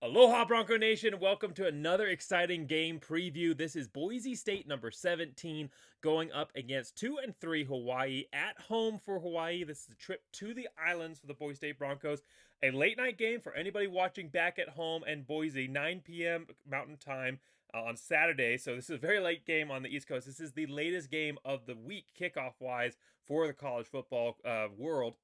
Aloha Bronco Nation, welcome to another exciting game preview. This is Boise State number 17 going up against 2 and 3 Hawaii at home for Hawaii. This is a trip to the islands for the Boise State Broncos. A late night game for anybody watching back at home and Boise, 9 p.m. Mountain Time on Saturday. So this is a very late game on the East Coast. This is the latest game of the week kickoff-wise for the college football world.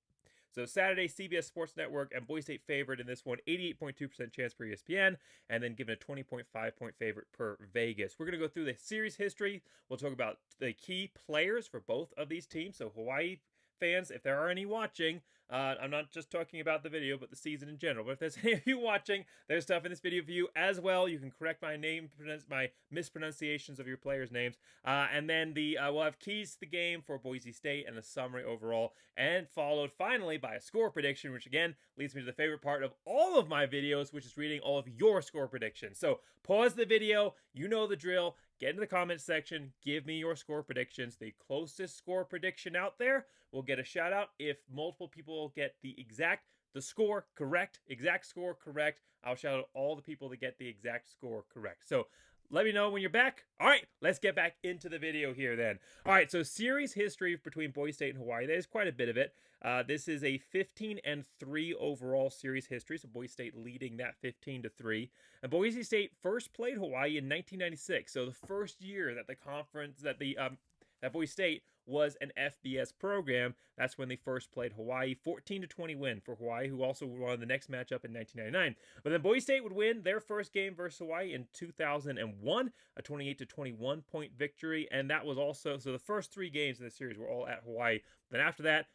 So Saturday, CBS Sports Network and Boise State favored in this one, 88.2% chance per ESPN, and then given a 20.5 point favorite per Vegas. We're going to go through the series history. We'll talk about the key players for both of these teams. So Hawaii fans, if there are any watching, I'm not just talking about the video, but the season in general. But if there's any of you watching, there's stuff in this video for you as well. You can correct my mispronunciations of your players' names. And then we'll have keys to the game for Boise State and a summary overall, and followed finally by a score prediction, which again leads me to the favorite part of all of my videos, which is reading all of your score predictions. So pause the video, you know the drill. Get in the comments section, give me your score predictions. The closest score prediction out there will get a shout out. If multiple people get the exact score correct, I'll shout out all the people that get the exact score correct. So let me know when you're back. All right, let's get back into the video here then. All right, so series history between Boise State and Hawaii. There's quite a bit of it. This is a 15-3 overall series history, so Boise State leading that 15-3. And Boise State first played Hawaii in 1996, so the first year that that Boise State was an FBS program. That's when they first played Hawaii. 14-20 win for Hawaii, who also won the next matchup in 1999. But then Boise State would win their first game versus Hawaii in 2001, a 28-21 point victory. And that was also, so the first three games in the series were all at Hawaii. Then after that,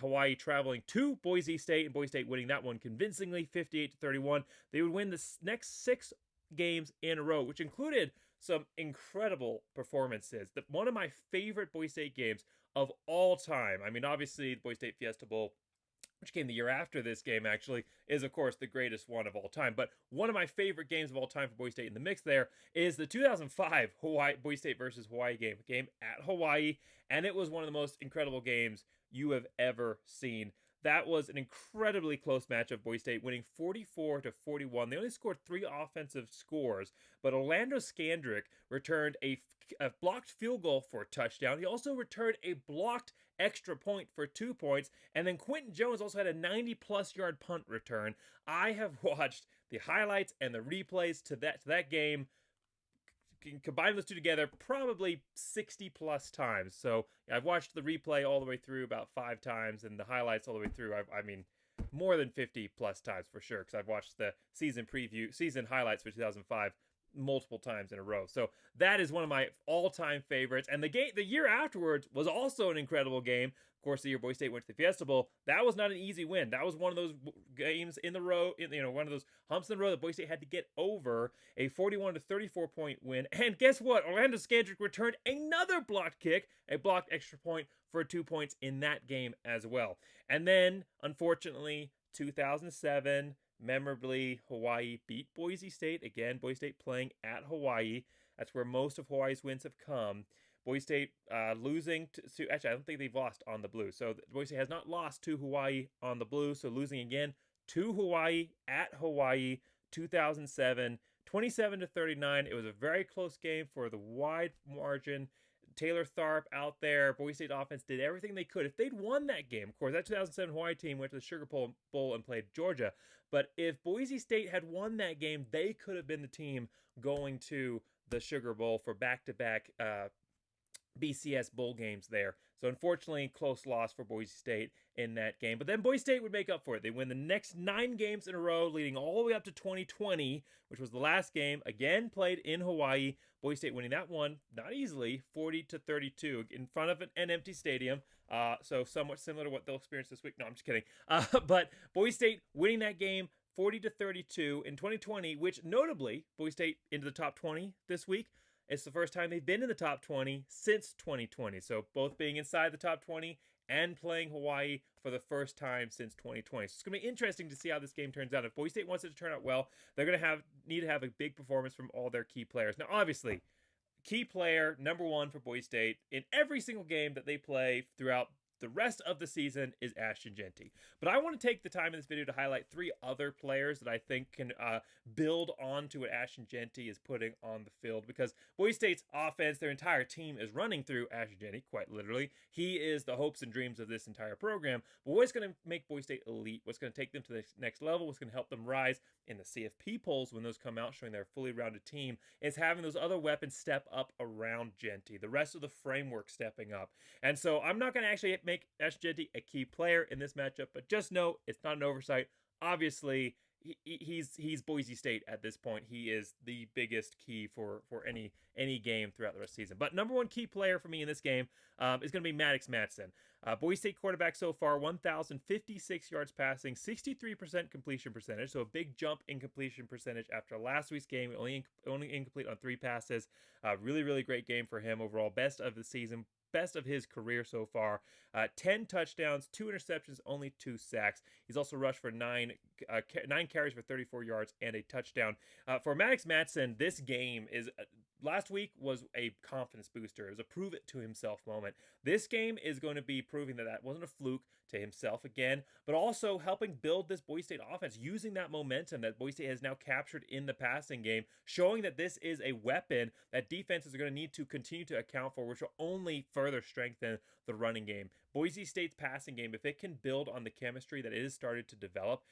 Hawaii traveling to Boise State, and Boise State winning that one convincingly, 58-31. They would win the next 6 games in a row, which included some incredible performances. One of my favorite Boise State games of all time, I mean, obviously, the Boise State Fiesta Bowl, which came the year after this game, actually, is, of course, the greatest one of all time. But one of my favorite games of all time for Boise State in the mix there is the 2005 Boise State versus Hawaii game at Hawaii, and it was one of the most incredible games you have ever seen. That was an incredibly close matchup. Boise State winning 44-41. They only scored 3 offensive scores, but Orlando Scandrick returned a blocked field goal for a touchdown. He also returned a blocked extra point for 2 points, and then Quentin Jones also had a 90-plus yard punt return. I have watched the highlights and the replays to that game. Combine those two together probably 60 plus times. So I've watched the replay all the way through about 5 times, and the highlights all the way through, I mean, more than 50 plus times for sure, because I've watched the season highlights for 2005 multiple times in a row. So that is one of my all-time favorites. And the year afterwards was also an incredible game. Of course, the year Boise State went to the Fiesta Bowl, that was not an easy win. That was one of those games in the row, one of those humps in the row that Boise State had to get over. A 41-34 point win. And guess what? Orlando Scandrick returned another blocked kick, a blocked extra point for 2 points in that game as well. And then, unfortunately, 2007, memorably, Hawaii beat Boise State. Again, Boise State playing at Hawaii. That's where most of Hawaii's wins have come. Boise State losing to actually, I don't think they've lost on the blue. So Boise State has not lost to Hawaii on the blue. So losing again to Hawaii at Hawaii, 2007, 27-39. It was a very close game for the wide margin. Taylor Tharp out there. Boise State offense did everything they could. If they'd won that game, of course, that 2007 Hawaii team went to the Sugar Bowl and played Georgia. But if Boise State had won that game, they could have been the team going to the Sugar Bowl for back-to-back BCS bowl games there. So unfortunately, close loss for Boise State in that game. But then Boise State would make up for it. They win the next 9 games in a row, leading all the way up to 2020, which was the last game, again played in Hawaii. Boise State winning that one, not easily, 40-32 in front of an empty stadium. So somewhat similar to what they'll experience this week. No, I'm just kidding. But Boise State winning that game 40-32 in 2020, which notably, Boise State into the top 20 this week. It's the first time they've been in the top 20 since 2020. So both being inside the top 20 and playing Hawaii for the first time since 2020. So it's going to be interesting to see how this game turns out. If Boise State wants it to turn out well, they're going to need to have a big performance from all their key players. Now, obviously, key player number 1 for Boise State in every single game that they play throughout the rest of the season is Ashton Jeanty. But I want to take the time in this video to highlight 3 other players that I think can build on to what Ashton Jeanty is putting on the field, because Boise State's offense, their entire team is running through Ashton Jeanty, quite literally. He is the hopes and dreams of this entire program. But what's going to make Boise State elite, what's going to take them to the next level, what's going to help them rise in the CFP polls when those come out showing they're a fully rounded team, is having those other weapons step up around Jeanty, the rest of the framework stepping up. And so I'm not going to actually make Ashton Jeanty a key player in this matchup, but just know it's not an oversight. Obviously, he's Boise State at this point. He is the biggest key for any game throughout the rest of the season. But number one key player for me in this game is going to be Matson. Boise State quarterback so far, 1,056 yards passing, 63% completion percentage. So a big jump in completion percentage after last week's game. Only incomplete on 3 passes. Really, really great game for him overall. Best of the season. Best of his career so far. 10 touchdowns, 2 interceptions, only 2 sacks. He's also rushed for 9 carries for 34 yards and a touchdown. For Matson, this game is... last week was a confidence booster. It was a prove it to himself moment. This game is going to be proving that that wasn't a fluke to himself again, but also helping build this Boise State offense, using that momentum that Boise State has now captured in the passing game, showing that this is a weapon that defenses are going to need to continue to account for, which will only further strengthen the running game. Boise State's passing game, if it can build on the chemistry that it has started to develop,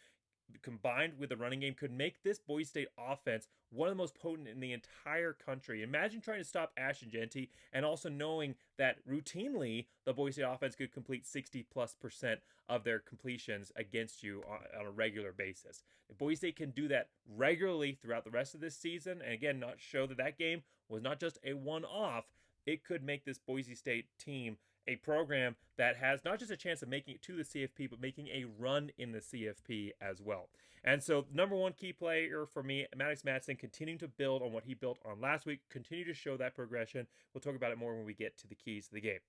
combined with the running game, could make this Boise State offense one of the most potent in the entire country. Imagine trying to stop Ashton Jeanty and also knowing that routinely the Boise State offense could complete 60+% of their completions against you on a regular basis. If Boise State can do that regularly throughout the rest of this season, and again, not show that that game was not just a one-off, it could make this Boise State team a program that has not just a chance of making it to the CFP, but making a run in the CFP as well. And so, number one key player for me, Matson, continuing to build on what he built on last week, continue to show that progression. We'll talk about it more when we get to the keys to the game.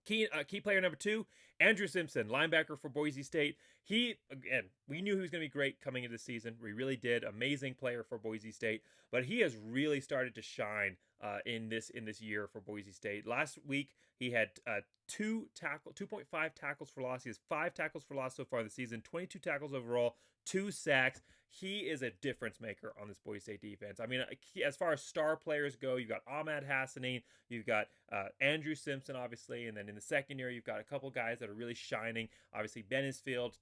Key player number 2, Andrew Simpson, linebacker for Boise State. He, again, we knew he was going to be great coming into the season. We really did. Amazing player for Boise State. But he has really started to shine in this year for Boise State. Last week, he had 2.5 tackles for loss. He has 5 tackles for loss so far this season, 22 tackles overall, 2 sacks. He is a difference maker on this Boise State defense. I mean, as far as star players go, you've got Ahmad Hassanin, you've got Andrew Simpson, obviously, and then in the secondary, you've got a couple guys that are really shining. Obviously, Benesfield,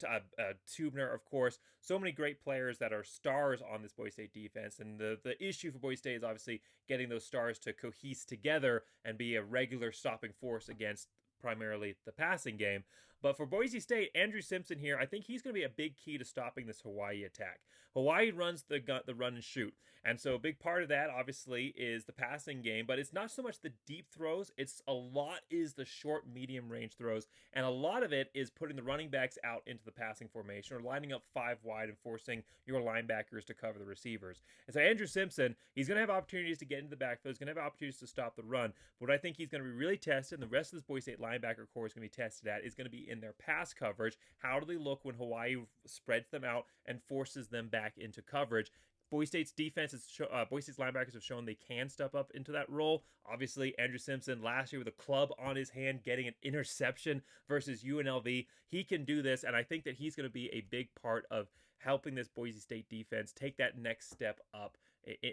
Tubner, of course. So many great players that are stars on this Boise State defense. And the issue for Boise State is obviously getting those stars to cohese together and be a regular stopping force against primarily the passing game. But for Boise State, Andrew Simpson here, I think he's going to be a big key to stopping this Hawaii attack. Hawaii runs the run and shoot. And so a big part of that, obviously, is the passing game. But it's not so much the deep throws. It's a lot is the short, medium range throws. And a lot of it is putting the running backs out into the passing formation or lining up 5 wide and forcing your linebackers to cover the receivers. And so Andrew Simpson, he's going to have opportunities to get into the backfield. He's going to have opportunities to stop the run. But what I think he's going to be really tested, and the rest of this Boise State linebacker core is going to be tested at, is going to be in their pass coverage. How do they look when Hawaii spreads them out and forces them back into coverage? Boise State's Boise State's linebackers have shown they can step up into that role. Obviously, Andrew Simpson last year with a club on his hand getting an interception versus UNLV. He can do this, and I think that he's going to be a big part of helping this Boise State defense take that next step up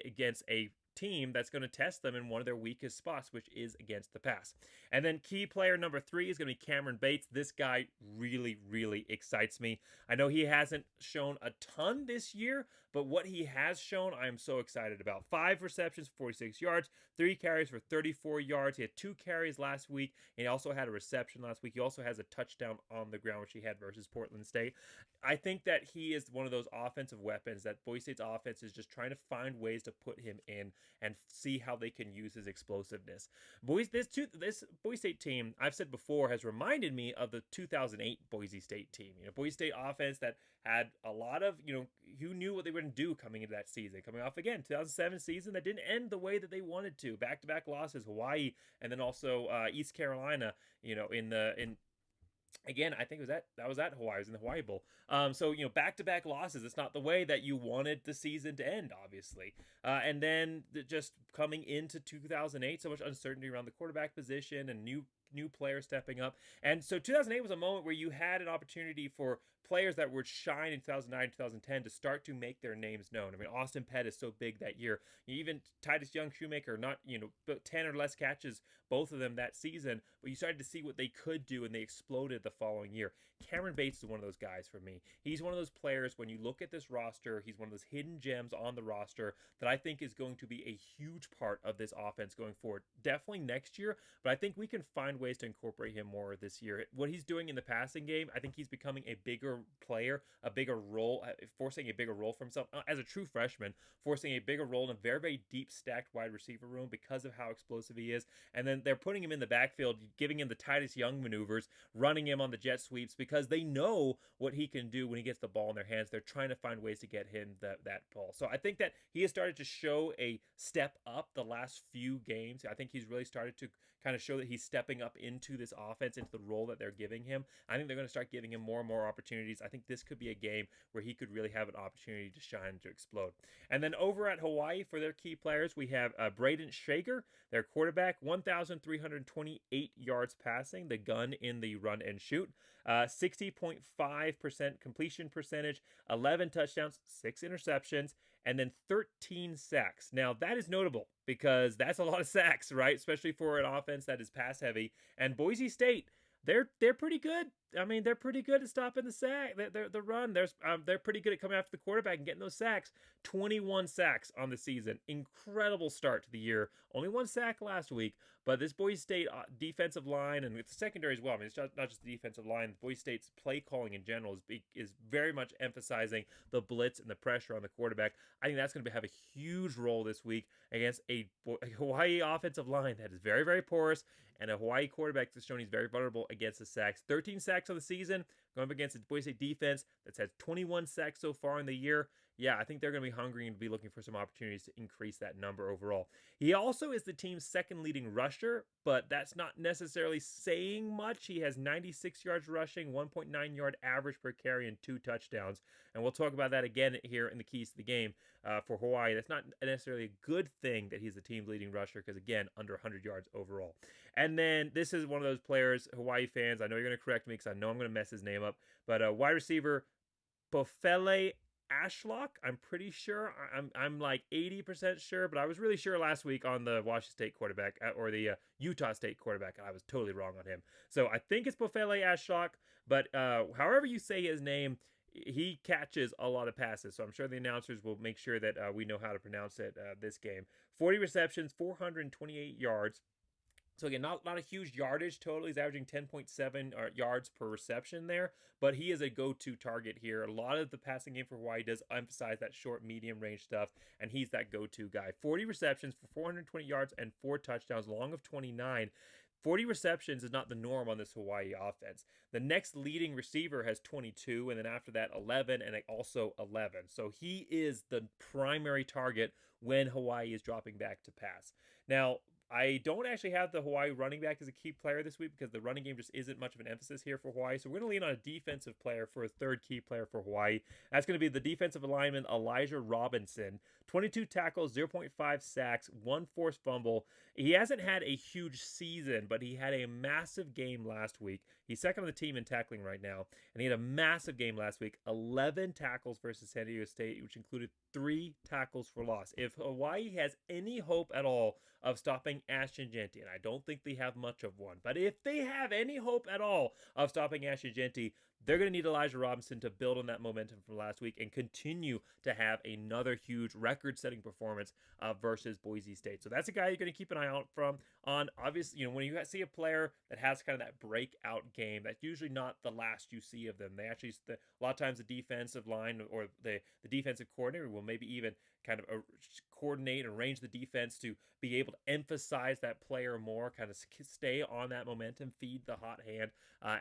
against a team that's going to test them in one of their weakest spots, which is against the pass. And then key player number 3 is going to be Cameron Bates. This guy really, really excites me. I know he hasn't shown a ton this year, but what he has shown, I am so excited about. 5 receptions, 46 yards, 3 carries for 34 yards. He had 2 carries last week, and he also had a reception last week. He also has a touchdown on the ground, which he had versus Portland State. I think that he is one of those offensive weapons that Boise State's offense is just trying to find ways to put him in and see how they can use his explosiveness. This Boise State team, I've said before, has reminded me of the 2008 Boise State team. Boise State offense that had a lot of, who knew what they were going to do coming into that season. Coming off, again, 2007 season that didn't end the way that they wanted to. Back-to-back losses, Hawaii, and then also East Carolina, again, I think that was at Hawaii. It was in the Hawaii Bowl. So, back-to-back losses. It's not the way that you wanted the season to end, obviously. And then just coming into 2008, so much uncertainty around the quarterback position and new new players stepping up. And so 2008 was a moment where you had an opportunity for players that would shine in 2009, 2010 to start to make their names known. I mean, Austin Pett is so big that year. Even Titus Young, Shoemaker, not, but 10 or less catches, both of them that season, but you started to see what they could do, and they exploded the following year. Cameron Bates is one of those guys for me. He's one of those players, when you look at this roster, he's one of those hidden gems on the roster that I think is going to be a huge part of this offense going forward. Definitely next year, but I think we can find ways to incorporate him more this year. What he's doing in the passing game, I think he's becoming a bigger player, a bigger role, forcing a bigger role for himself as a true freshman, forcing a bigger role in a very, very deep stacked wide receiver room because of how explosive he is. And then they're putting him in the backfield, giving him the Titus Young maneuvers, running him on the jet sweeps because they know what he can do when he gets the ball in their hands. They're trying to find ways to get him that ball. So I think that he has started to show a step up the last few games. I think he's really started to kind of show that he's stepping up into this offense, into the role that they're giving him. I think they're going to start giving him more and more opportunities. I think this could be a game where he could really have an opportunity to shine, to explode. And then over at Hawaii, for their key players, we have Braden Shager, their quarterback, 1,328 yards passing, the gun in the run and shoot, 60.5% completion percentage, 11 touchdowns, 6 interceptions, and then 13 sacks. Now, that is notable because that's a lot of sacks, right? Especially for an offense that is pass heavy. And Boise State, they're pretty good. I mean, they're pretty good at stopping the run. They're pretty good at coming after the quarterback and getting those sacks. 21 sacks on the season. Incredible start to the year. Only 1 sack last week, but this Boise State defensive line, and with the secondary as well, I mean, it's not just the defensive line. Boise State's play calling in general is very much emphasizing the blitz and the pressure on the quarterback. I think that's going to have a huge role this week against a Hawaii offensive line that is very, very porous, and a Hawaii quarterback that's shown he's very vulnerable against the sacks. 13 sacks on the season, going up against the Boise State defense that's had 21 sacks so far in the year. Yeah, I think they're going to be hungry and be looking for some opportunities to increase that number overall. He also is the team's second leading rusher, but that's not necessarily saying much. He has 96 yards rushing, 1.9 yard average per carry, and 2 touchdowns. And we'll talk about that again here in the keys to the game for Hawaii. That's not necessarily a good thing that he's the team's leading rusher because, again, under 100 yards overall. And then this is one of those players, Hawaii fans, I know you're going to correct me because I know I'm going to mess his name up, but wide receiver Bofele Ashlock, I'm pretty sure. I'm like 80% sure, but I was really sure last week on the Washington State quarterback or the Utah State quarterback, and I was totally wrong on him. So I think it's Bofele Ashlock, but however you say his name, he catches a lot of passes. So I'm sure the announcers will make sure that we know how to pronounce it this game. 40 receptions, 428 yards. So again, not a huge yardage total. He's averaging 10.7 yards per reception there, but he is a go-to target here. A lot of the passing game for Hawaii does emphasize that short, medium range stuff, and he's that go-to guy. 40 receptions for 420 yards and 4 touchdowns, long of 29. 40 receptions is not the norm on this Hawaii offense. The next leading receiver has 22, and then after that 11, and also 11. So he is the primary target when Hawaii is dropping back to pass. Now, I don't actually have the Hawaii running back as a key player this week because the running game just isn't much of an emphasis here for Hawaii. So we're going to lean on a defensive player for a third key player for Hawaii. That's going to be the defensive lineman Elijah Robinson. 22 tackles, 0.5 sacks, 1 forced fumble. He hasn't had a huge season, but he had a massive game last week. He's second on the team in tackling right now, and he had a massive game last week. 11 tackles versus San Diego State, which included 3 tackles for loss. If Hawaii has any hope at all of stopping Ashton Genty, and I don't think they have much of one, but if they have any hope at all of stopping Ashton Genty, they're going to need Elijah Robinson to build on that momentum from last week and continue to have another huge record-setting performance versus Boise State. So that's a guy you're going to keep an eye out on. Obviously, when you see a player that has kind of that breakout game, that's usually not the last you see of them. They actually, a lot of times the defensive line or the defensive coordinator will maybe even kind of coordinate and arrange the defense to be able to emphasize that player more, kind of stay on that momentum, feed the hot hand.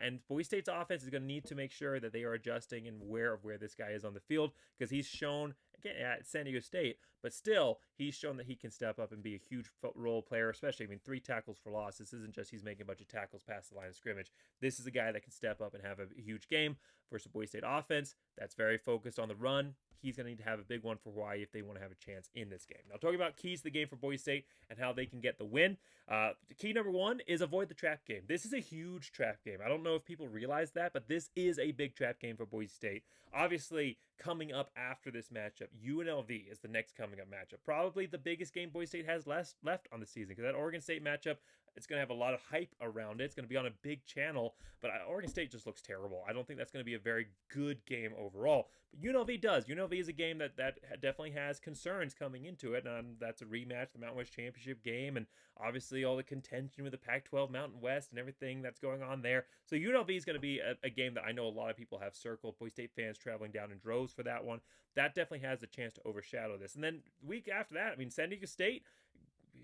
And Boise State's offense is going to need to make sure that they are adjusting and aware of where this guy is on the field because he's shown, again, at San Diego State, but still, he's shown that he can step up and be a huge role player, especially, 3 tackles for loss. This isn't just he's making a bunch of tackles past the line of scrimmage. This is a guy that can step up and have a huge game. versus Boise State offense that's very focused on the run. He's going to need to have a big one for Hawaii if they want to have a chance in this game. Now, talking about keys to the game for Boise State and how they can get the win. Key number one is avoid the trap game. This is a huge trap game. I don't know if people realize that, but this is a big trap game for Boise State. Obviously, coming up after this matchup, UNLV is the next coming up matchup. Probably the biggest game Boise State has left on the season, because that Oregon State matchup, it's going to have a lot of hype around it. It's going to be on a big channel, but Oregon State just looks terrible. I don't think that's going to be a very good game overall. But UNLV does. UNLV is a game that definitely has concerns coming into it, and that's a rematch, the Mountain West Championship game, and obviously all the contention with the Pac-12 Mountain West and everything that's going on there. So UNLV is going to be a game that I know a lot of people have circled. Boise State fans traveling down in droves for that one. That definitely has a chance to overshadow this. And then the week after that, I mean, San Diego State,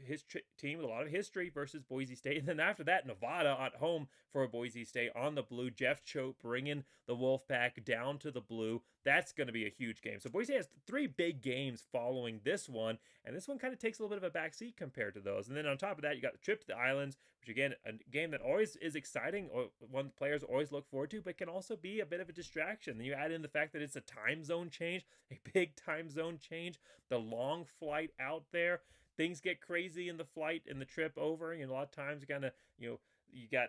his team with a lot of history versus Boise State. And then after that, Nevada at home for Boise State on the blue. Jeff Choate bringing the Wolfpack down to the blue. That's going to be a huge game. So Boise State has three big games following this one, and this one kind of takes a little bit of a backseat compared to those. And then on top of that, you got the trip to the Islands, which again, a game that always is exciting, or one players always look forward to, but can also be a bit of a distraction. Then you add in the fact that it's a time zone change, a big time zone change, the long flight out there. Things get crazy in the flight and the trip over, and a lot of times you got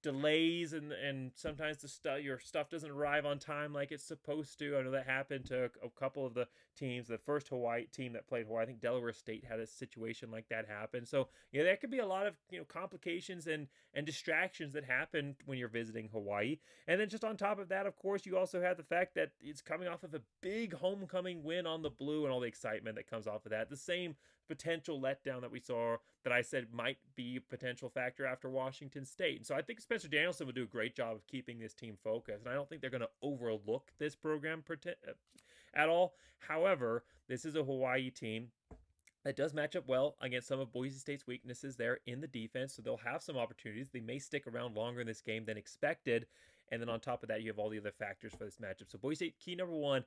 delays, and sometimes your stuff doesn't arrive on time like it's supposed to. I know that happened to a couple of the teams. The first Hawaii team that played Hawaii, I think Delaware State had a situation like that happen. So there could be a lot of complications and distractions that happen when you're visiting Hawaii. And then just on top of that, of course, you also have the fact that it's coming off of a big homecoming win on the blue and all the excitement that comes off of that. The same potential letdown that we saw that I said might be a potential factor after Washington State. And so I think Spencer Danielson will do a great job of keeping this team focused. And I don't think they're going to overlook this program at all. However, this is a Hawaii team that does match up well against some of Boise State's weaknesses there in the defense. So they'll have some opportunities. They may stick around longer in this game than expected. And then on top of that, you have all the other factors for this matchup. So Boise State, key number one,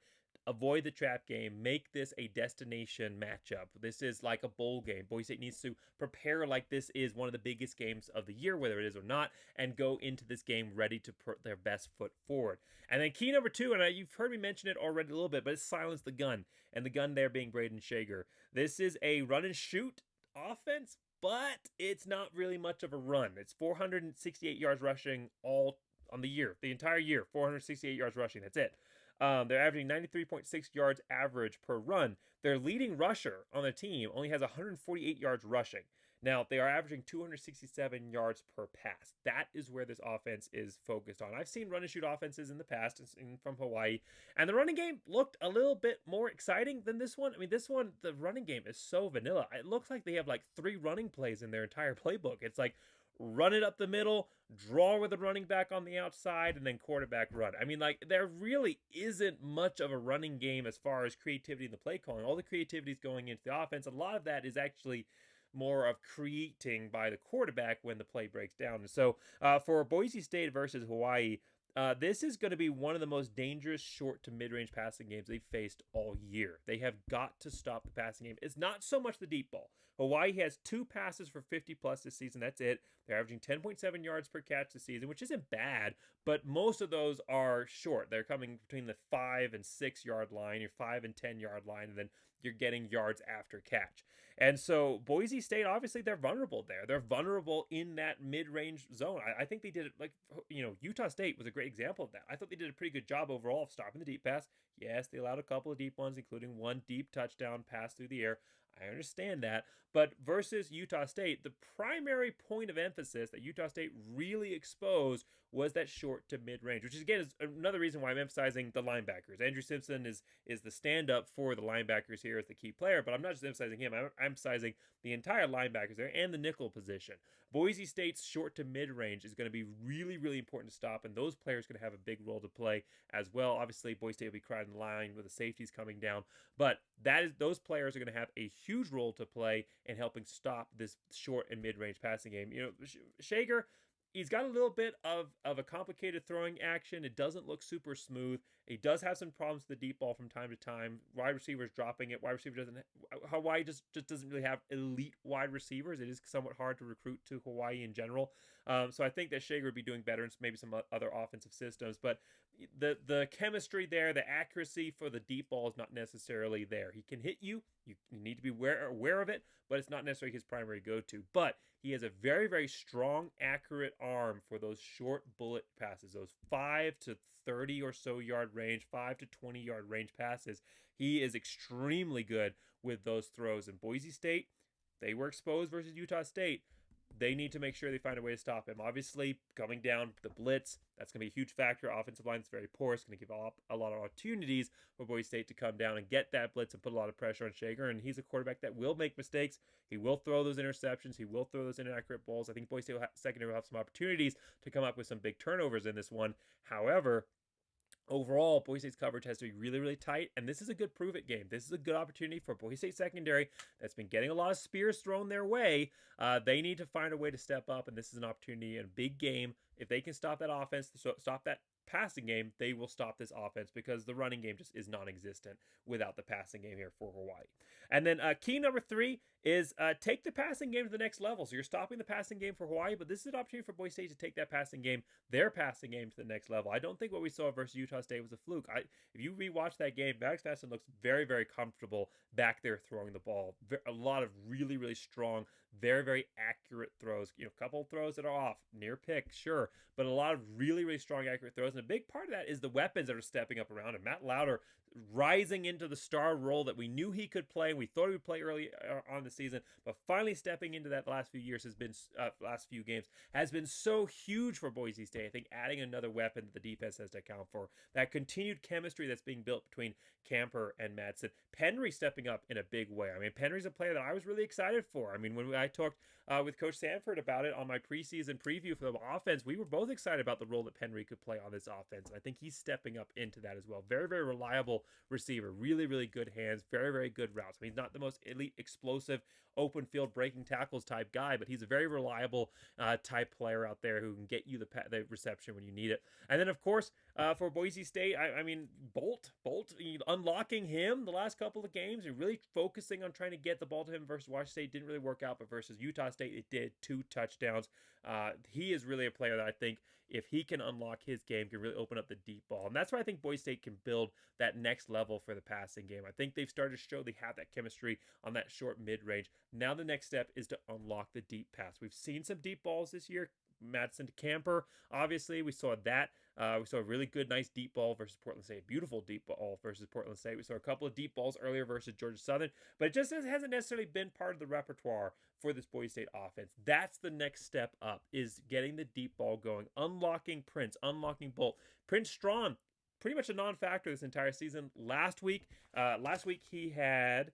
avoid the trap game. Make this a destination matchup. This is like a bowl game. Boise State needs to prepare like this is one of the biggest games of the year, whether it is or not, and go into this game ready to put their best foot forward. And then key number two, and you've heard me mention it already a little bit, but it's silence the gun. And the gun there being Braden Shager. This is a run and shoot offense, but it's not really much of a run. It's 468 yards rushing all on the year, the entire year, 468 yards rushing. That's it. They're averaging 93.6 yards average per run. Their leading rusher on the team only has 148 yards rushing. Now, they are averaging 267 yards per pass. That is where this offense is focused on. I've seen run and shoot offenses in the past from Hawaii, and the running game looked a little bit more exciting than this one. I mean, this one, the running game is so vanilla. It looks like they have like 3 running plays in their entire playbook. It's like run it up the middle, draw with a running back on the outside, and then quarterback run. I mean, like, there really isn't much of a running game as far as creativity in the play calling. All the creativity is going into the offense. A lot of that is actually more of creating by the quarterback when the play breaks down. And so for Boise State versus Hawaii, this is going to be one of the most dangerous short to mid-range passing games they've faced all year. They have got to stop the passing game. It's not so much the deep ball. Hawaii has 2 passes for 50-plus this season. That's it. They're averaging 10.7 yards per catch this season, which isn't bad, but most of those are short. They're coming between the 5 and 6 yard line, your 5 and 10 yard line, and then you're getting yards after catch. And so Boise State, obviously, they're vulnerable there. They're vulnerable in that mid-range zone. I think they did it, like, Utah State was a great example of that. I thought they did a pretty good job overall of stopping the deep pass. Yes, they allowed a couple of deep ones, including one deep touchdown pass through the air. I understand that. But versus Utah State, the primary point of emphasis that Utah State really exposed was that short to mid-range, which is, again, is another reason why I'm emphasizing the linebackers. Andrew Simpson is the stand-up for the linebackers here as the key player, but I'm not just emphasizing him. I'm emphasizing the entire linebackers there and the nickel position. Boise State's short to mid-range is going to be really, really important to stop, and those players are going to have a big role to play as well. Obviously, Boise State will be crowding the line with the safeties coming down, but those players are going to have a huge role to play in helping stop this short and mid-range passing game. Shager, he's got a little bit of a complicated throwing action. It doesn't look super smooth. He does have some problems with the deep ball from time to time. Wide receivers dropping it. Hawaii just doesn't really have elite wide receivers. It is somewhat hard to recruit to Hawaii in general. So I think that Shager would be doing better in maybe some other offensive systems. But, the chemistry there, the accuracy for the deep ball is not necessarily there. He can hit you. You need to be aware of it, but it's not necessarily his primary go-to. But he has a very, very strong, accurate arm for those short bullet passes, those 5 to 30 or so yard range, 5 to 20 yard range passes. He is extremely good with those throws. In Boise State, they were exposed versus Utah State. They need to make sure they find a way to stop him. Obviously, coming down the blitz, that's going to be a huge factor. Offensive line is very poor. It's going to give a lot of opportunities for Boise State to come down and get that blitz and put a lot of pressure on Shager. And he's a quarterback that will make mistakes. He will throw those interceptions. He will throw those inaccurate balls. I think Boise State secondary will have some opportunities to come up with some big turnovers in this one. However, overall, Boise State's coverage has to be really, really tight, and this is a good prove-it game. This is a good opportunity for Boise State secondary that's been getting a lot of spears thrown their way. They need to find a way to step up, and this is an opportunity in a big game. If they can stop that offense, stop that passing game, they will stop this offense because the running game just is non-existent without the passing game here for Hawaii. And then key number 3 is take the passing game to the next level. So you're stopping the passing game for Hawaii, but this is an opportunity for Boise State to take that passing game, their passing game, to the next level. I don't think what we saw versus Utah State was a fluke. If you rewatch that game, Matson looks very, very comfortable back there throwing the ball. A lot of really, really strong, very, very accurate throws. A couple throws that are off, near pick, sure, but a lot of really, really strong, accurate throws. And a big part of that is the weapons that are stepping up around him. Matt Lauder rising into the star role that we knew he could play, and we thought he would play early on the season, but finally stepping into that last few years last few games has been so huge for Boise State. I think adding another weapon that the defense has to account for, that continued chemistry that's being built between Camper and Matson. Penry stepping up in a big way. I mean, Penry's a player that I was really excited for. I mean, when I talked with Coach Sanford about it on my preseason preview for the offense, we were both excited about the role that Penry could play on this offense. I think he's stepping up into that as well. Very, very reliable receiver. Really, really good hands. Very, very good routes. I mean, he's not the most elite, explosive, open field breaking tackles type guy, but he's a very reliable type player out there who can get you the reception when you need it. And then, of course, for Boise State, I mean, Bolt, unlocking him the last couple of games and really focusing on trying to get the ball to him versus Washington State didn't really work out, but versus Utah State, it did. 2 touchdowns. He is really a player that I think, if he can unlock his game, can really open up the deep ball. And that's why I think Boise State can build that next level for the passing game. I think they've started to show they have that chemistry on that short mid-range. Now the next step is to unlock the deep pass. We've seen some deep balls this year. Matson to Camper, obviously, we saw that. We saw a really good, nice deep ball versus Portland State. Beautiful deep ball versus Portland State. We saw a couple of deep balls earlier versus Georgia Southern, but it just hasn't necessarily been part of the repertoire for this Boise State offense. That's the next step up, is getting the deep ball going, unlocking Prince, unlocking Bolt. Prince Strawn, pretty much a non-factor this entire season. Last week he had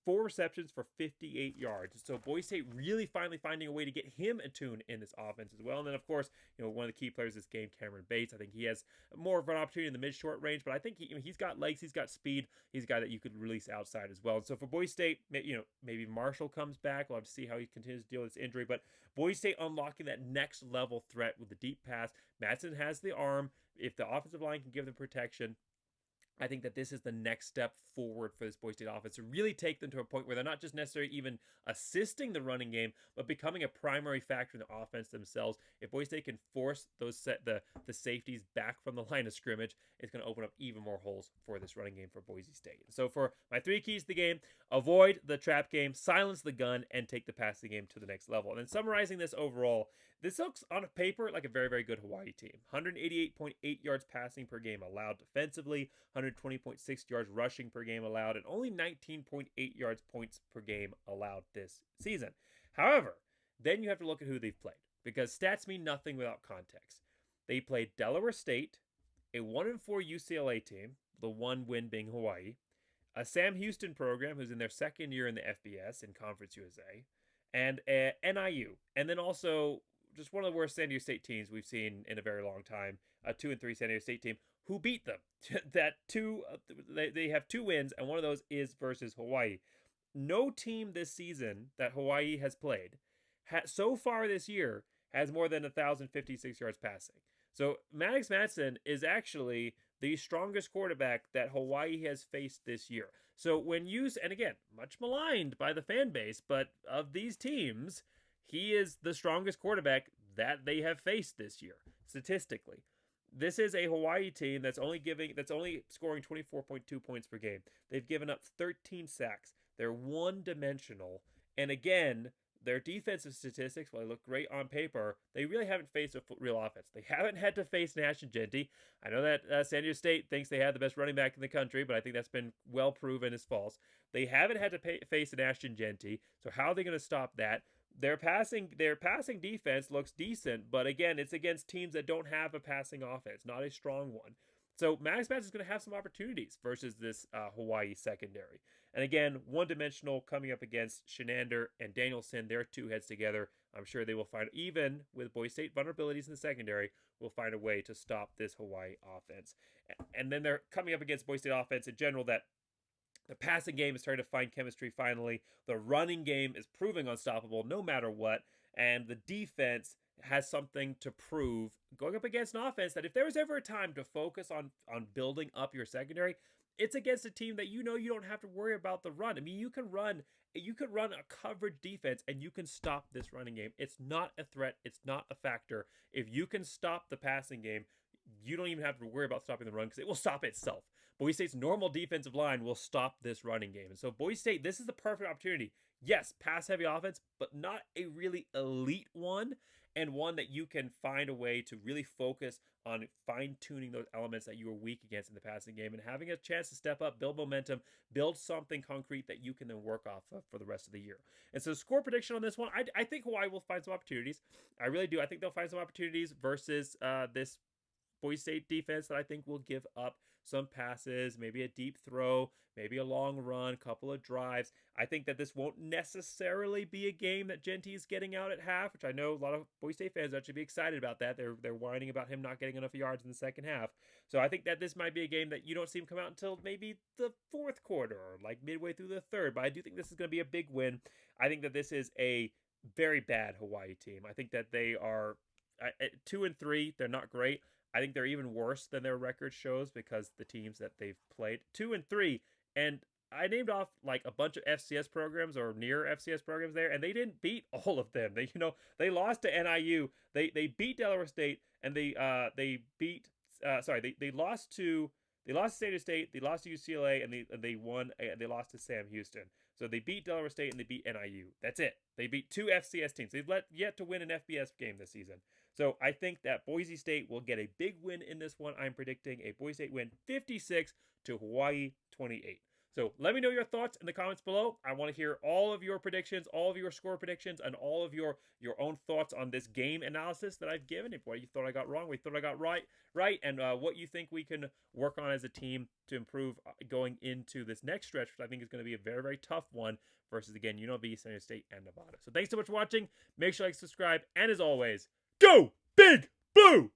4 receptions for 58 yards. So Boise State really finally finding a way to get him attuned in this offense as well. And then, of course, one of the key players this game, Cameron Bates. I think he has more of an opportunity in the mid-short range, but I think he's got legs, he's got speed, he's a guy that you could release outside as well. And so for Boise State, maybe Marshall comes back. We'll have to see how he continues to deal with this injury. But Boise State unlocking that next level threat with the deep pass. Matson has the arm. If the offensive line can give them protection, I think that this is the next step forward for this Boise State offense to really take them to a point where they're not just necessarily even assisting the running game, but becoming a primary factor in the offense themselves. If Boise State can force the safeties back from the line of scrimmage, it's going to open up even more holes for this running game for Boise State. So for my 3 keys to the game, avoid the trap game, silence the gun, and take the passing game to the next level. And then summarizing this overall, this looks on paper like a very, very good Hawaii team. 188.8 yards passing per game allowed defensively, 120.6 yards rushing per game allowed, and only 19.8 yards points per game allowed this season. However, then you have to look at who they've played, because stats mean nothing without context. They played Delaware State, a 1-4 UCLA team, the one win being Hawaii, a Sam Houston program who's in their second year in the FBS in Conference USA, and NIU, and then also just one of the worst San Diego State teams we've seen in a very long time, a 2-3 San Diego State team who beat them. They have 2 wins, and one of those is versus Hawaii. No team this season that Hawaii has played so far this year has more than 1,056 yards passing. So Maddox Matson is actually the strongest quarterback that Hawaii has faced this year. So and again, much maligned by the fan base, but of these teams, he is the strongest quarterback that they have faced this year, statistically. This is a Hawaii team that's only scoring 24.2 points per game. They've given up 13 sacks. They're one-dimensional. And again, their defensive statistics, while they look great on paper, they really haven't faced a real offense. They haven't had to face Nash and Genty. I know that San Diego State thinks they have the best running back in the country, but I think that's been well proven as false. They haven't had to face Nash and Genty, so how are they going to stop that? Their passing defense looks decent, but again, it's against teams that don't have a passing offense, not a strong one. So Max Matson is going to have some opportunities versus this Hawaii secondary. And again, one-dimensional coming up against Shenander and Danielson. They're two heads together. I'm sure they will find, even with Boise State vulnerabilities in the secondary, will find a way to stop this Hawaii offense. And then they're coming up against Boise State offense in general that the passing game is starting to find chemistry finally. The running game is proving unstoppable no matter what. And the defense has something to prove going up against an offense that if there was ever a time to focus on building up your secondary, it's against a team that you don't have to worry about the run. I mean, you can run a coverage defense and you can stop this running game. It's not a threat. It's not a factor. If you can stop the passing game, you don't even have to worry about stopping the run because it will stop itself. Boise State's normal defensive line will stop this running game. And so Boise State, this is the perfect opportunity. Yes, pass-heavy offense, but not a really elite one, and one that you can find a way to really focus on fine-tuning those elements that you were weak against in the passing game and having a chance to step up, build momentum, build something concrete that you can then work off of for the rest of the year. And so score prediction on this one, I think Hawaii will find some opportunities. I really do. I think they'll find some opportunities versus this Boise State defense that I think will give up some passes, maybe a deep throw, maybe a long run, couple of drives. I think that this won't necessarily be a game that Genty is getting out at half, which I know a lot of Boise State fans actually be excited about that. They're whining about him not getting enough yards in the second half. So I think that this might be a game that you don't see him come out until maybe the fourth quarter or like midway through the third. But I do think this is going to be a big win. I think that this is a very bad Hawaii team. I think that they are at 2-3. They're not great. I think they're even worse than their record shows because the teams that they've played 2-3, and I named off like a bunch of FCS programs or near FCS programs there, and they didn't beat all of them. They lost to NIU, they beat Delaware State, and they lost to San Diego State, they lost to UCLA, and they won. They lost to Sam Houston. So they beat Delaware State and they beat NIU. That's it. They beat two FCS teams. They've yet to win an FBS game this season. So I think that Boise State will get a big win in this one. I'm predicting a Boise State win 56 to Hawaii 28. So let me know your thoughts in the comments below. I want to hear all of your predictions, all of your score predictions, and all of your own thoughts on this game analysis that I've given. If what you thought I got wrong, what you thought I got right, and what you think we can work on as a team to improve going into this next stretch, which I think is going to be a very, very tough one versus, again, UNLV, San Diego State, and Nevada. So thanks so much for watching. Make sure you like, subscribe, and as always, go Big Blue!